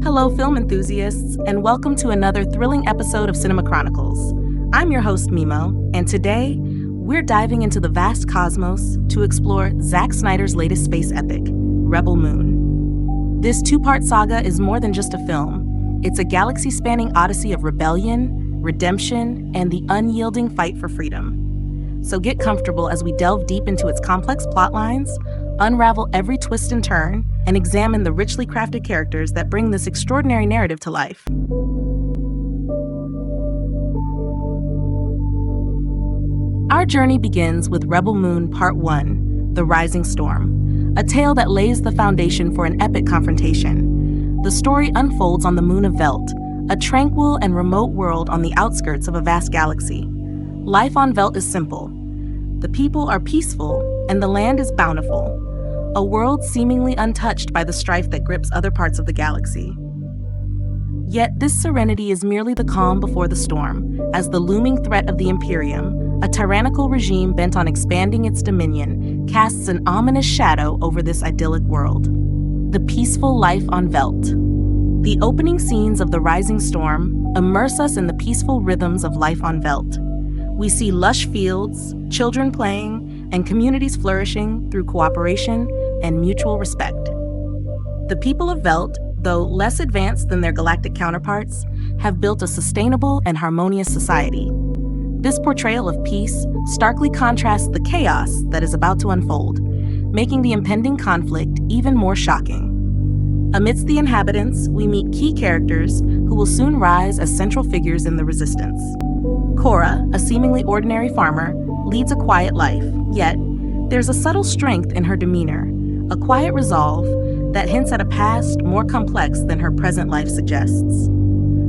Hello, film enthusiasts, and welcome to another thrilling episode of Cinema Chronicles. I'm your host, Mimo, and today we're diving into the vast cosmos to explore Zack Snyder's latest space epic, Rebel Moon. This two-part saga is more than just a film. It's a galaxy-spanning odyssey of rebellion, redemption, and the unyielding fight for freedom. So get comfortable as we delve deep into its complex plotlines, unravel every twist and turn, and examine the richly crafted characters that bring this extraordinary narrative to life. Our journey begins with Rebel Moon Part 1, The Rising Storm, a tale that lays the foundation for an epic confrontation. The story unfolds on the moon of Velt, a tranquil and remote world on the outskirts of a vast galaxy. Life on Velt is simple. The people are peaceful, and the land is bountiful, a world seemingly untouched by the strife that grips other parts of the galaxy. Yet this serenity is merely the calm before the storm, as the looming threat of the Imperium, a tyrannical regime bent on expanding its dominion, casts an ominous shadow over this idyllic world. The peaceful life on Velt. The opening scenes of The Rising Storm immerse us in the peaceful rhythms of life on Velt. We see lush fields, children playing, and communities flourishing through cooperation and mutual respect. The people of Velt, though less advanced than their galactic counterparts, have built a sustainable and harmonious society. This portrayal of peace starkly contrasts the chaos that is about to unfold, making the impending conflict even more shocking. Amidst the inhabitants, we meet key characters who will soon rise as central figures in the resistance. Cora, a seemingly ordinary farmer, leads a quiet life, yet there's a subtle strength in her demeanor, a quiet resolve that hints at a past more complex than her present life suggests.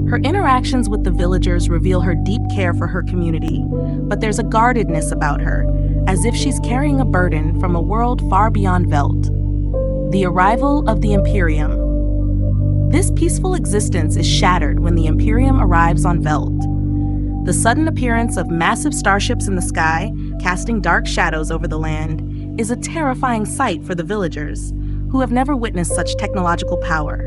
Her interactions with the villagers reveal her deep care for her community, but there's a guardedness about her, as if she's carrying a burden from a world far beyond Velt. The arrival of the Imperium. This peaceful existence is shattered when the Imperium arrives on Velt. The sudden appearance of massive starships in the sky, casting dark shadows over the land, is a terrifying sight for the villagers, who have never witnessed such technological power.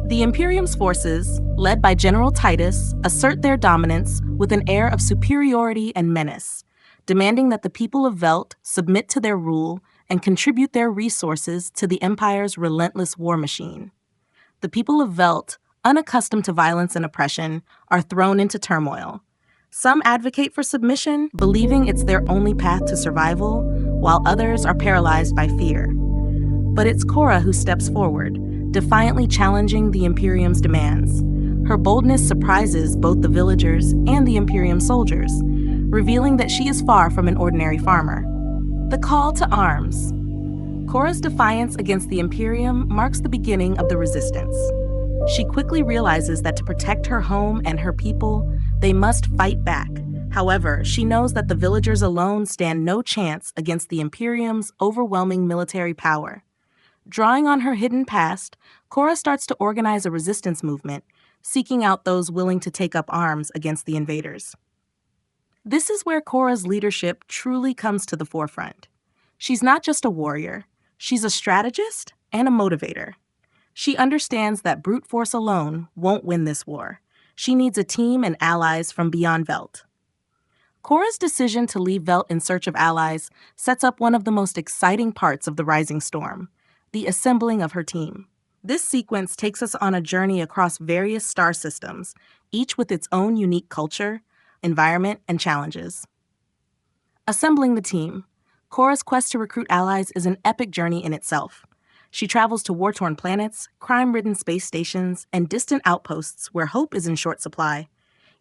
The Imperium's forces, led by General Titus, assert their dominance with an air of superiority and menace, demanding that the people of Velt submit to their rule and contribute their resources to the Empire's relentless war machine. The people of Velt, unaccustomed to violence and oppression, are thrown into turmoil. Some advocate for submission, believing it's their only path to survival, while others are paralyzed by fear. But it's Cora who steps forward, defiantly challenging the Imperium's demands. Her boldness surprises both the villagers and the Imperium soldiers, revealing that she is far from an ordinary farmer. The call to arms. Cora's defiance against the Imperium marks the beginning of the resistance. She quickly realizes that to protect her home and her people, they must fight back. However, she knows that the villagers alone stand no chance against the Imperium's overwhelming military power. Drawing on her hidden past, Cora starts to organize a resistance movement, seeking out those willing to take up arms against the invaders. This is where Cora's leadership truly comes to the forefront. She's not just a warrior, she's a strategist and a motivator. She understands that brute force alone won't win this war. She needs a team and allies from beyond Velt. Cora's decision to leave Velt in search of allies sets up one of the most exciting parts of The Rising Storm, the assembling of her team. This sequence takes us on a journey across various star systems, each with its own unique culture, environment, and challenges. Assembling the team. Cora's quest to recruit allies is an epic journey in itself. She travels to war-torn planets, crime-ridden space stations, and distant outposts where hope is in short supply.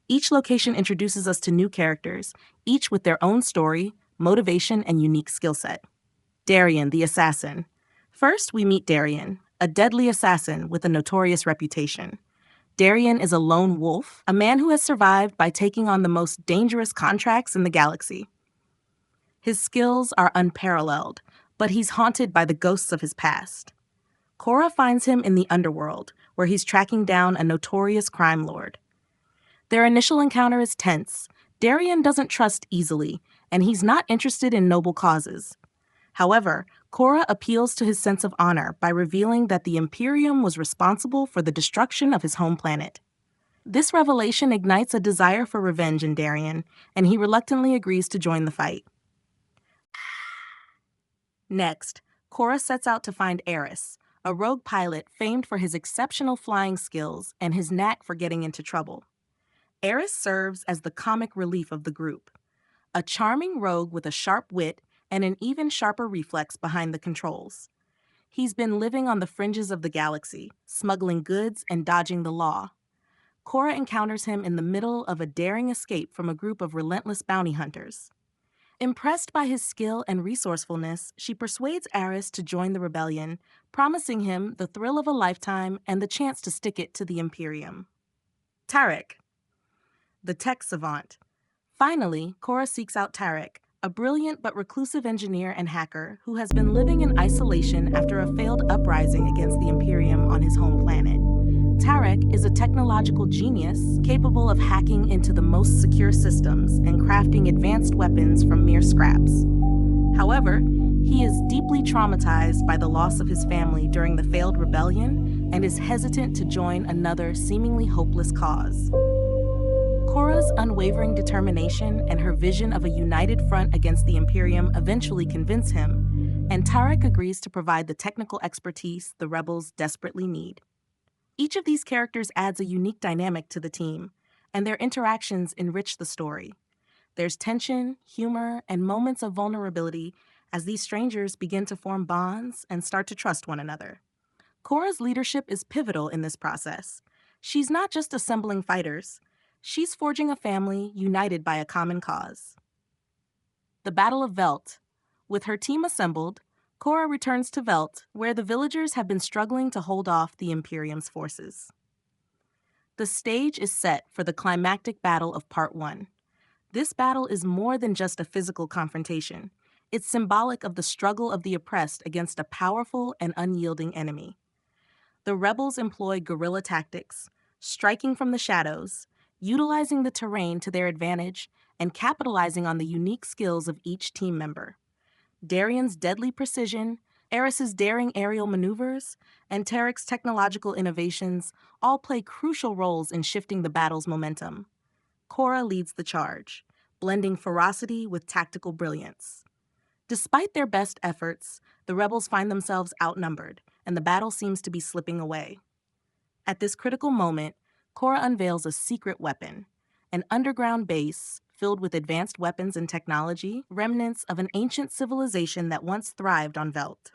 Each location introduces us to new characters, each with their own story, motivation, and unique skill set. Darien, the assassin. First, we meet Darien, a deadly assassin with a notorious reputation. Darien is a lone wolf, a man who has survived by taking on the most dangerous contracts in the galaxy. His skills are unparalleled, but he's haunted by the ghosts of his past. Cora finds him in the underworld, where he's tracking down a notorious crime lord. Their initial encounter is tense. Darien doesn't trust easily, and he's not interested in noble causes. However, Korra appeals to his sense of honor by revealing that the Imperium was responsible for the destruction of his home planet. This revelation ignites a desire for revenge in Darien, and he reluctantly agrees to join the fight. Next, Korra sets out to find Eris, a rogue pilot famed for his exceptional flying skills and his knack for getting into trouble. Eris serves as the comic relief of the group, a charming rogue with a sharp wit and an even sharper reflex behind the controls. He's been living on the fringes of the galaxy, smuggling goods and dodging the law. Korra encounters him in the middle of a daring escape from a group of relentless bounty hunters. Impressed by his skill and resourcefulness, she persuades Eris to join the rebellion, promising him the thrill of a lifetime and the chance to stick it to the Imperium. Tarek, the tech savant. Finally, Korra seeks out Tarek, a brilliant but reclusive engineer and hacker who has been living in isolation after a failed uprising against the Imperium on his home planet. Tarek is a technological genius capable of hacking into the most secure systems and crafting advanced weapons from mere scraps. However, he is deeply traumatized by the loss of his family during the failed rebellion and is hesitant to join another seemingly hopeless cause. Korra's unwavering determination and her vision of a united front against the Imperium eventually convince him, and Tarek agrees to provide the technical expertise the rebels desperately need. Each of these characters adds a unique dynamic to the team, and their interactions enrich the story. There's tension, humor, and moments of vulnerability as these strangers begin to form bonds and start to trust one another. Korra's leadership is pivotal in this process. She's not just assembling fighters, she's forging a family united by a common cause. The Battle of Velt. With her team assembled, Korra returns to Velt, where the villagers have been struggling to hold off the Imperium's forces. The stage is set for the climactic battle of Part 1. This battle is more than just a physical confrontation. It's symbolic of the struggle of the oppressed against a powerful and unyielding enemy. The rebels employ guerrilla tactics, striking from the shadows, utilizing the terrain to their advantage, and capitalizing on the unique skills of each team member. Darien's deadly precision, Eris's daring aerial maneuvers, and Tarek's technological innovations all play crucial roles in shifting the battle's momentum. Korra leads the charge, blending ferocity with tactical brilliance. Despite their best efforts, the rebels find themselves outnumbered, and the battle seems to be slipping away. At this critical moment, Korra unveils a secret weapon, an underground base filled with advanced weapons and technology, remnants of an ancient civilization that once thrived on Velt.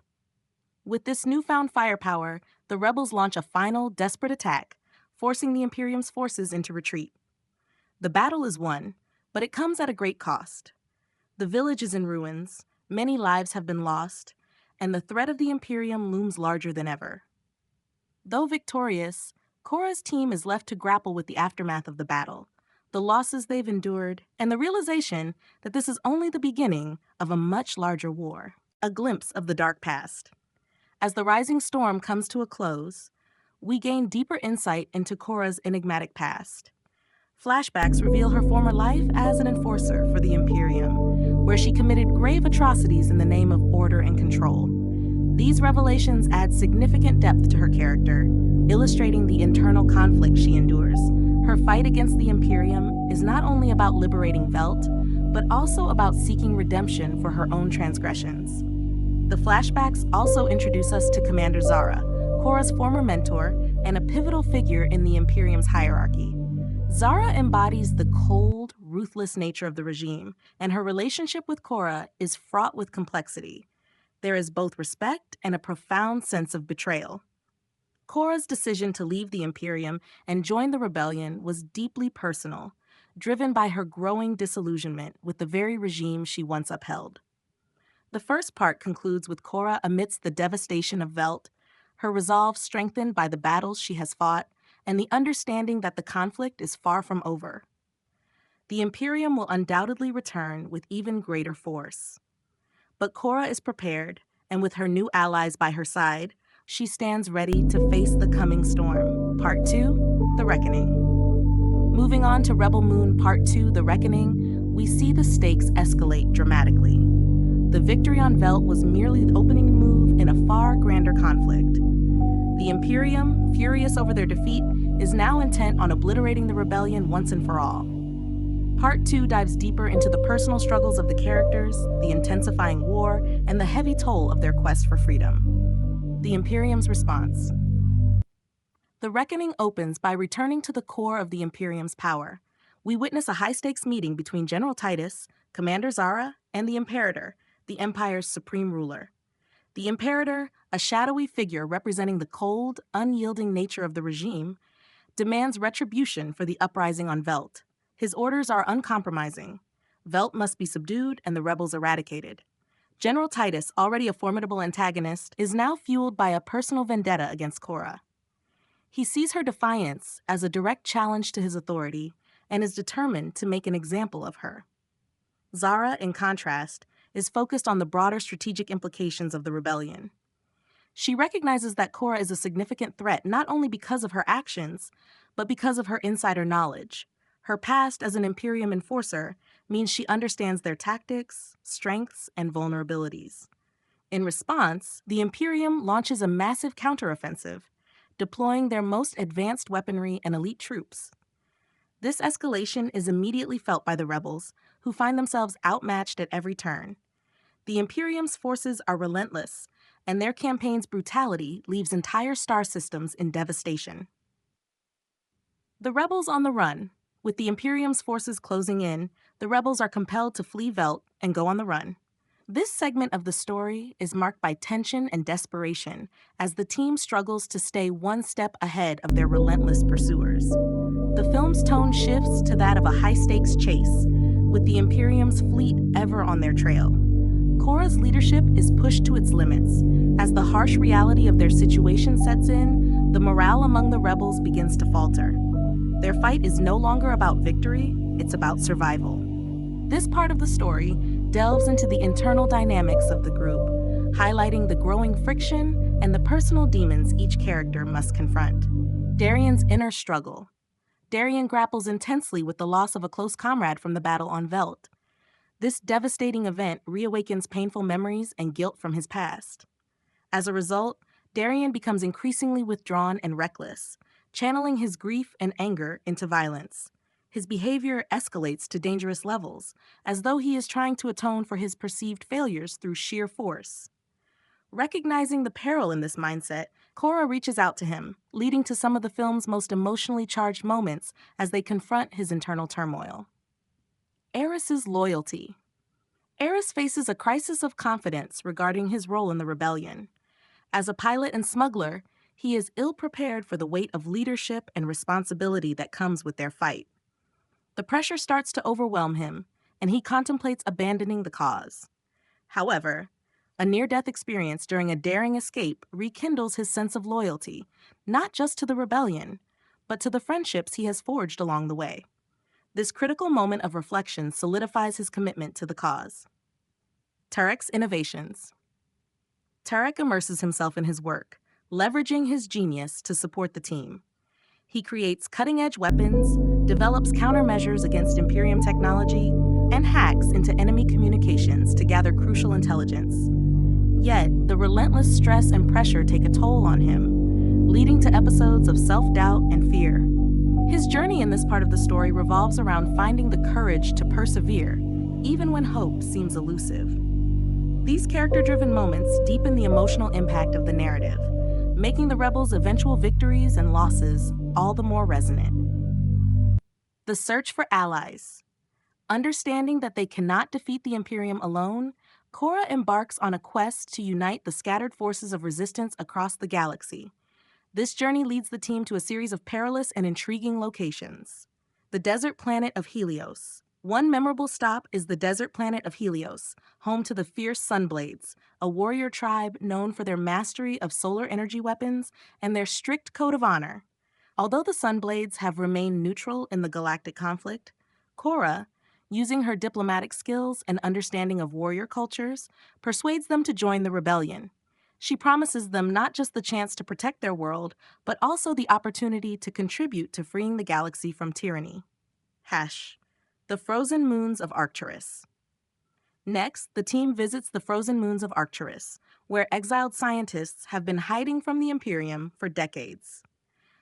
With this newfound firepower, the rebels launch a final, desperate attack, forcing the Imperium's forces into retreat. The battle is won, but it comes at a great cost. The village is in ruins, many lives have been lost, and the threat of the Imperium looms larger than ever. Though victorious, Korra's team is left to grapple with the aftermath of the battle, the losses they've endured, and the realization that this is only the beginning of a much larger war. A glimpse of the dark past. As the rising storm comes to a close, we gain deeper insight into Korra's enigmatic past. Flashbacks reveal her former life as an enforcer for the Imperium, where she committed grave atrocities in the name of order and control. These revelations add significant depth to her character, illustrating the internal conflict she endures. Her fight against the Imperium is not only about liberating Velt, but also about seeking redemption for her own transgressions. The flashbacks also introduce us to Commander Zara, Korra's former mentor and a pivotal figure in the Imperium's hierarchy. Zara embodies the cold, ruthless nature of the regime, and her relationship with Korra is fraught with complexity. There is both respect and a profound sense of betrayal. Korra's decision to leave the Imperium and join the rebellion was deeply personal, driven by her growing disillusionment with the very regime she once upheld. The first part concludes with Korra amidst the devastation of Velt, her resolve strengthened by the battles she has fought, and the understanding that the conflict is far from over. The Imperium will undoubtedly return with even greater force. But Korra is prepared, and with her new allies by her side, she stands ready to face the coming storm. Part 2, The Reckoning. Moving on to Rebel Moon Part 2, The Reckoning, we see the stakes escalate dramatically. The victory on Velt was merely the opening move in a far grander conflict. The Imperium, furious over their defeat, is now intent on obliterating the rebellion once and for all. Part 2 dives deeper into the personal struggles of the characters, the intensifying war, and the heavy toll of their quest for freedom. The Imperium's response. The reckoning opens by returning to the core of the Imperium's power. We witness a high-stakes meeting between General Titus, Commander Zara, and the Imperator, the Empire's supreme ruler. The Imperator, a shadowy figure representing the cold, unyielding nature of the regime, demands retribution for the uprising on Velt. His orders are uncompromising. Velt must be subdued and the rebels eradicated. General Titus, already a formidable antagonist, is now fueled by a personal vendetta against Cora. He sees her defiance as a direct challenge to his authority and is determined to make an example of her. Zara, in contrast, is focused on the broader strategic implications of the rebellion. She recognizes that Cora is a significant threat not only because of her actions, but because of her insider knowledge. Her past as an Imperium enforcer means she understands their tactics, strengths, and vulnerabilities. In response, the Imperium launches a massive counteroffensive, deploying their most advanced weaponry and elite troops. This escalation is immediately felt by the rebels, who find themselves outmatched at every turn. The Imperium's forces are relentless, and their campaign's brutality leaves entire star systems in devastation. The rebels on the run. With the Imperium's forces closing in, the rebels are compelled to flee Velt and go on the run. This segment of the story is marked by tension and desperation as the team struggles to stay one step ahead of their relentless pursuers. The film's tone shifts to that of a high-stakes chase, with the Imperium's fleet ever on their trail. Cora's leadership is pushed to its limits. As the harsh reality of their situation sets in, the morale among the rebels begins to falter. Their fight is no longer about victory, it's about survival. This part of the story delves into the internal dynamics of the group, highlighting the growing friction and the personal demons each character must confront. Darian's inner struggle. Darian grapples intensely with the loss of a close comrade from the battle on Velt. This devastating event reawakens painful memories and guilt from his past. As a result, Darian becomes increasingly withdrawn and reckless, channeling his grief and anger into violence. His behavior escalates to dangerous levels, as though he is trying to atone for his perceived failures through sheer force. Recognizing the peril in this mindset, Cora reaches out to him, leading to some of the film's most emotionally charged moments as they confront his internal turmoil. Eris's loyalty. Eris faces a crisis of confidence regarding his role in the rebellion. As a pilot and smuggler, he is ill-prepared for the weight of leadership and responsibility that comes with their fight. The pressure starts to overwhelm him, and he contemplates abandoning the cause. However, a near-death experience during a daring escape rekindles his sense of loyalty, not just to the rebellion, but to the friendships he has forged along the way. This critical moment of reflection solidifies his commitment to the cause. Tarek's innovations. Tarek immerses himself in his work, leveraging his genius to support the team. He creates cutting-edge weapons, develops countermeasures against Imperium technology, and hacks into enemy communications to gather crucial intelligence. Yet, the relentless stress and pressure take a toll on him, leading to episodes of self-doubt and fear. His journey in this part of the story revolves around finding the courage to persevere, even when hope seems elusive. These character-driven moments deepen the emotional impact of the narrative, making the rebels' eventual victories and losses all the more resonant. The search for allies. Understanding that they cannot defeat the Imperium alone, Cora embarks on a quest to unite the scattered forces of resistance across the galaxy. This journey leads the team to a series of perilous and intriguing locations. The desert planet of Helios. One memorable stop is the desert planet of Helios, home to the fierce Sunblades, a warrior tribe known for their mastery of solar energy weapons and their strict code of honor. Although the Sunblades have remained neutral in the galactic conflict, Cora, using her diplomatic skills and understanding of warrior cultures, persuades them to join the rebellion. She promises them not just the chance to protect their world, but also the opportunity to contribute to freeing the galaxy from tyranny. The frozen moons of Arcturus. Next, the team visits the frozen moons of Arcturus, where exiled scientists have been hiding from the Imperium for decades.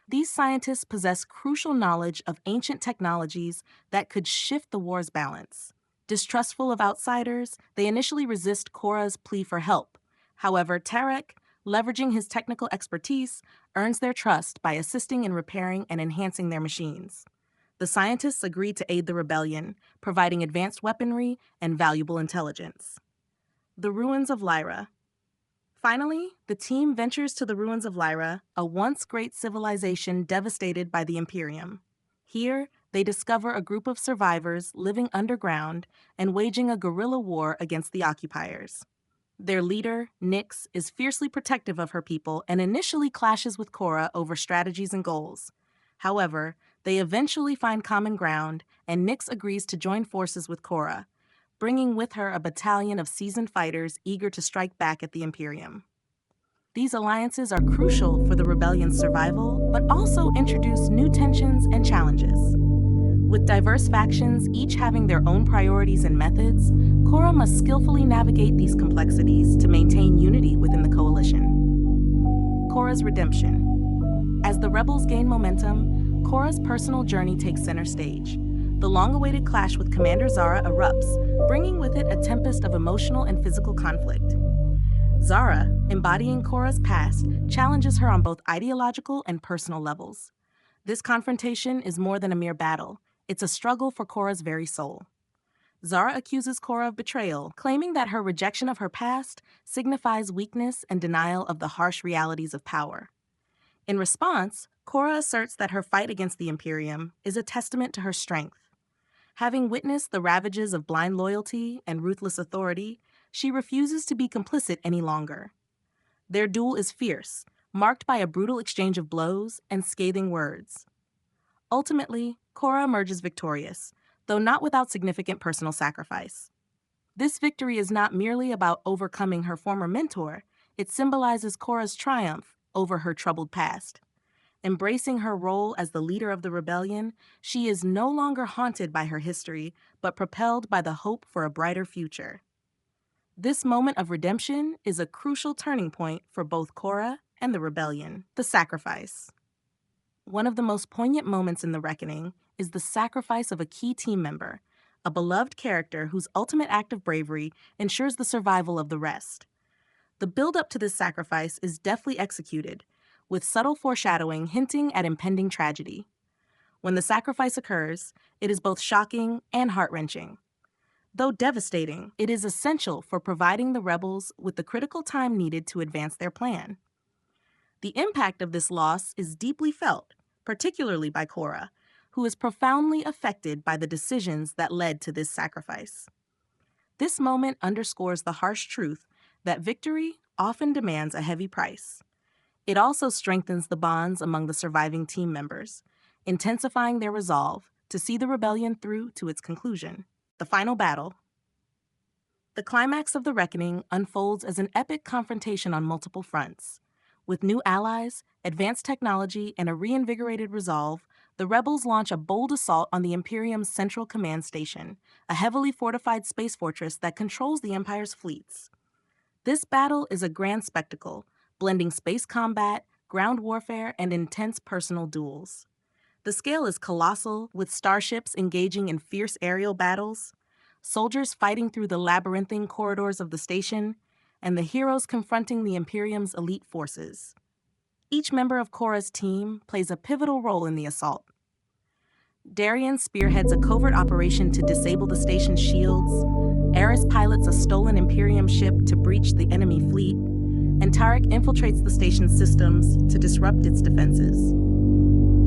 These scientists possess crucial knowledge of ancient technologies that could shift the war's balance. Distrustful of outsiders, they initially resist Korra's plea for help. However, Tarek, leveraging his technical expertise, earns their trust by assisting in repairing and enhancing their machines. The scientists agree to aid the rebellion, providing advanced weaponry and valuable intelligence. The ruins of Lyra. Finally, the team ventures to the ruins of Lyra, a once great civilization devastated by the Imperium. Here, they discover a group of survivors living underground and waging a guerrilla war against the occupiers. Their leader, Nyx, is fiercely protective of her people and initially clashes with Korra over strategies and goals. However, they eventually find common ground, and Nyx agrees to join forces with Korra, bringing with her a battalion of seasoned fighters eager to strike back at the Imperium. These alliances are crucial for the rebellion's survival, but also introduce new tensions and challenges. With diverse factions, each having their own priorities and methods, Korra must skillfully navigate these complexities to maintain unity within the coalition. Korra's redemption. As the rebels gain momentum, Korra's personal journey takes center stage. The long-awaited clash with Commander Zara erupts, bringing with it a tempest of emotional and physical conflict. Zara, embodying Korra's past, challenges her on both ideological and personal levels. This confrontation is more than a mere battle. It's a struggle for Korra's very soul. Zara accuses Korra of betrayal, claiming that her rejection of her past signifies weakness and denial of the harsh realities of power. In response, Korra asserts that her fight against the Imperium is a testament to her strength. Having witnessed the ravages of blind loyalty and ruthless authority, she refuses to be complicit any longer. Their duel is fierce, marked by a brutal exchange of blows and scathing words. Ultimately, Korra emerges victorious, though not without significant personal sacrifice. This victory is not merely about overcoming her former mentor, it symbolizes Korra's triumph over her troubled past. Embracing her role as the leader of the rebellion, she is no longer haunted by her history, but propelled by the hope for a brighter future. This moment of redemption is a crucial turning point for both Korra and the rebellion. The sacrifice. One of the most poignant moments in The Reckoning is the sacrifice of a key team member, a beloved character whose ultimate act of bravery ensures the survival of the rest. The build-up to this sacrifice is deftly executed, with subtle foreshadowing hinting at impending tragedy. When the sacrifice occurs, it is both shocking and heart-wrenching. Though devastating, it is essential for providing the rebels with the critical time needed to advance their plan. The impact of this loss is deeply felt, particularly by Korra, who is profoundly affected by the decisions that led to this sacrifice. This moment underscores the harsh truth that victory often demands a heavy price. It also strengthens the bonds among the surviving team members, intensifying their resolve to see the rebellion through to its conclusion. The final battle. The climax of The Reckoning unfolds as an epic confrontation on multiple fronts. With new allies, advanced technology, and a reinvigorated resolve, the rebels launch a bold assault on the Imperium's central command station, a heavily fortified space fortress that controls the Empire's fleets. This battle is a grand spectacle, blending space combat, ground warfare, and intense personal duels. The scale is colossal, with starships engaging in fierce aerial battles, soldiers fighting through the labyrinthine corridors of the station, and the heroes confronting the Imperium's elite forces. Each member of Korra's team plays a pivotal role in the assault. Darien spearheads a covert operation to disable the station's shields, Eris pilots a stolen Imperium ship to breach the enemy fleet, and Tarek infiltrates the station's systems to disrupt its defenses.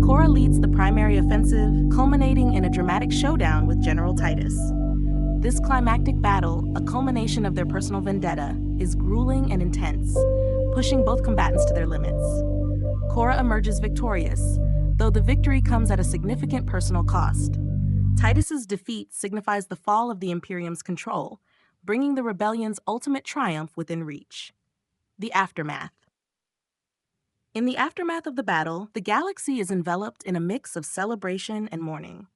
Korra leads the primary offensive, culminating in a dramatic showdown with General Titus. This climactic battle, a culmination of their personal vendetta, is grueling and intense, pushing both combatants to their limits. Korra emerges victorious, though the victory comes at a significant personal cost. Titus's defeat signifies the fall of the Imperium's control, bringing the rebellion's ultimate triumph within reach. The aftermath. In the aftermath of the battle, the galaxy is enveloped in a mix of celebration and mourning.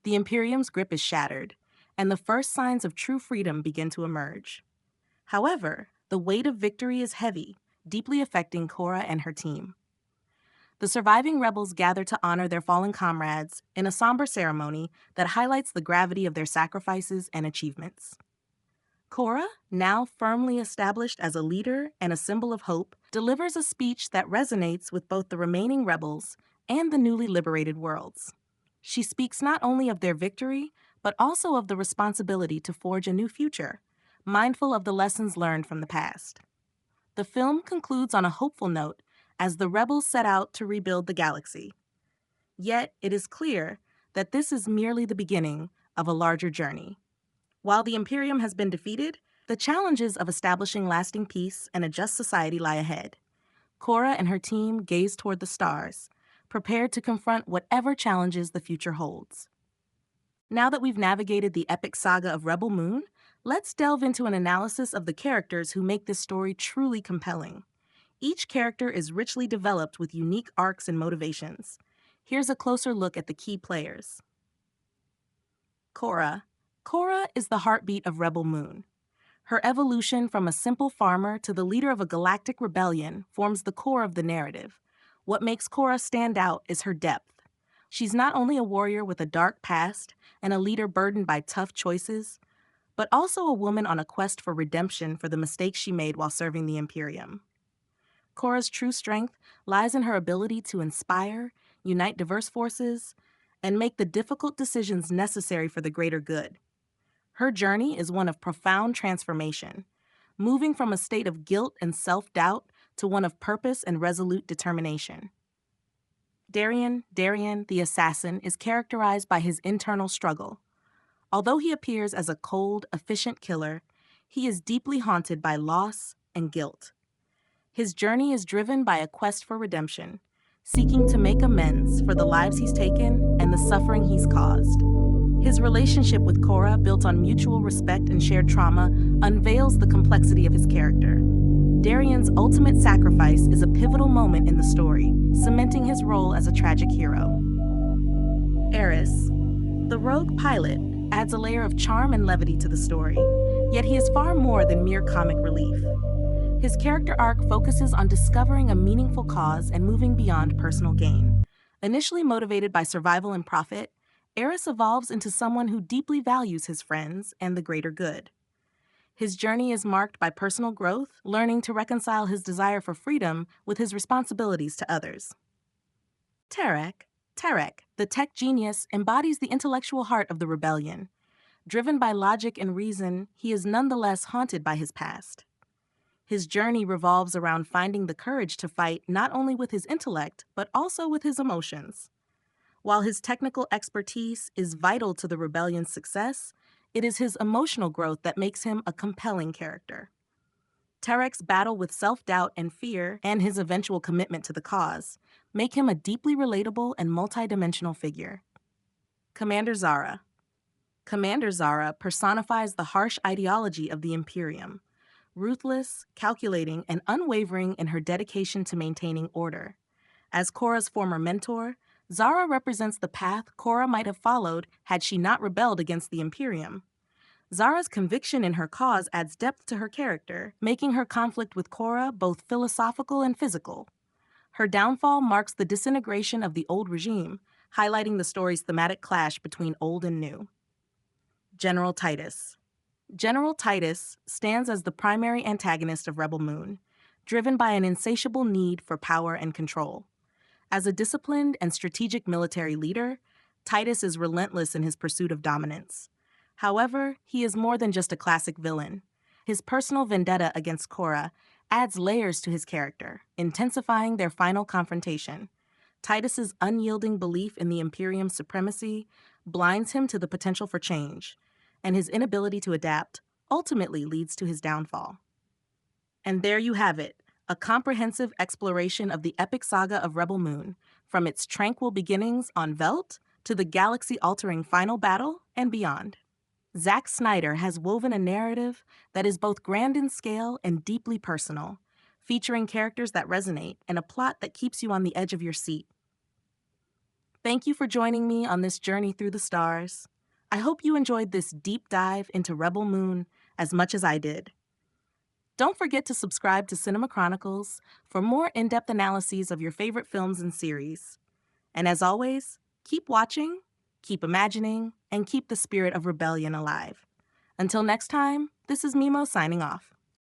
The Imperium's grip is shattered, and the first signs of true freedom begin to emerge. However, the weight of victory is heavy, deeply affecting Korra and her team. The surviving rebels gather to honor their fallen comrades in a somber ceremony that highlights the gravity of their sacrifices and achievements. Korra, now firmly established as a leader and a symbol of hope, delivers a speech that resonates with both the remaining rebels and the newly liberated worlds. She speaks not only of their victory, but also of the responsibility to forge a new future, mindful of the lessons learned from the past. The film concludes on a hopeful note as the rebels set out to rebuild the galaxy. Yet, it is clear that this is merely the beginning of a larger journey. While the Imperium has been defeated, the challenges of establishing lasting peace and a just society lie ahead. Korra and her team gaze toward the stars, prepared to confront whatever challenges the future holds. Now that we've navigated the epic saga of Rebel Moon, let's delve into an analysis of the characters who make this story truly compelling. Each character is richly developed with unique arcs and motivations. Here's a closer look at the key players. Korra. Korra is the heartbeat of Rebel Moon. Her evolution from a simple farmer to the leader of a galactic rebellion forms the core of the narrative. What makes Korra stand out is her depth. She's not only a warrior with a dark past and a leader burdened by tough choices, but also a woman on a quest for redemption for the mistakes she made while serving the Imperium. Korra's true strength lies in her ability to inspire, unite diverse forces, and make the difficult decisions necessary for the greater good. Her journey is one of profound transformation, moving from a state of guilt and self-doubt to one of purpose and resolute determination. Darien the assassin, is characterized by his internal struggle. Although he appears as a cold, efficient killer, he is deeply haunted by loss and guilt. His journey is driven by a quest for redemption, seeking to make amends for the lives he's taken and the suffering he's caused. His relationship with Korra, built on mutual respect and shared trauma, unveils the complexity of his character. Darien's ultimate sacrifice is a pivotal moment in the story, cementing his role as a tragic hero. Eris. The rogue pilot adds a layer of charm and levity to the story, yet he is far more than mere comic relief. His character arc focuses on discovering a meaningful cause and moving beyond personal gain. Initially motivated by survival and profit, Eris evolves into someone who deeply values his friends and the greater good. His journey is marked by personal growth, learning to reconcile his desire for freedom with his responsibilities to others. Tarek, the tech genius, embodies the intellectual heart of the rebellion. Driven by logic and reason, he is nonetheless haunted by his past. His journey revolves around finding the courage to fight not only with his intellect, but also with his emotions. While his technical expertise is vital to the rebellion's success, it is his emotional growth that makes him a compelling character. Tarek's battle with self-doubt and fear, and his eventual commitment to the cause, make him a deeply relatable and multidimensional figure. Commander Zara. Commander Zara personifies the harsh ideology of the Imperium, ruthless, calculating, and unwavering in her dedication to maintaining order. As Korra's former mentor, Zara represents the path Korra might have followed had she not rebelled against the Imperium. Zara's conviction in her cause adds depth to her character, making her conflict with Korra both philosophical and physical. Her downfall marks the disintegration of the old regime, highlighting the story's thematic clash between old and new. General Titus. General Titus stands as the primary antagonist of Rebel Moon, driven by an insatiable need for power and control. As a disciplined and strategic military leader, Titus is relentless in his pursuit of dominance. However, he is more than just a classic villain. His personal vendetta against Korra adds layers to his character, intensifying their final confrontation. Titus's unyielding belief in the Imperium's supremacy blinds him to the potential for change, and his inability to adapt ultimately leads to his downfall. And there you have it, a comprehensive exploration of the epic saga of Rebel Moon, from its tranquil beginnings on Velt to the galaxy-altering final battle and beyond. Zack Snyder has woven a narrative that is both grand in scale and deeply personal, featuring characters that resonate and a plot that keeps you on the edge of your seat. Thank you for joining me on this journey through the stars. I hope you enjoyed this deep dive into Rebel Moon as much as I did. Don't forget to subscribe to Cinema Chronicles for more in-depth analyses of your favorite films and series. And as always, keep watching, keep imagining, and keep the spirit of rebellion alive. Until next time, this is Mimo signing off.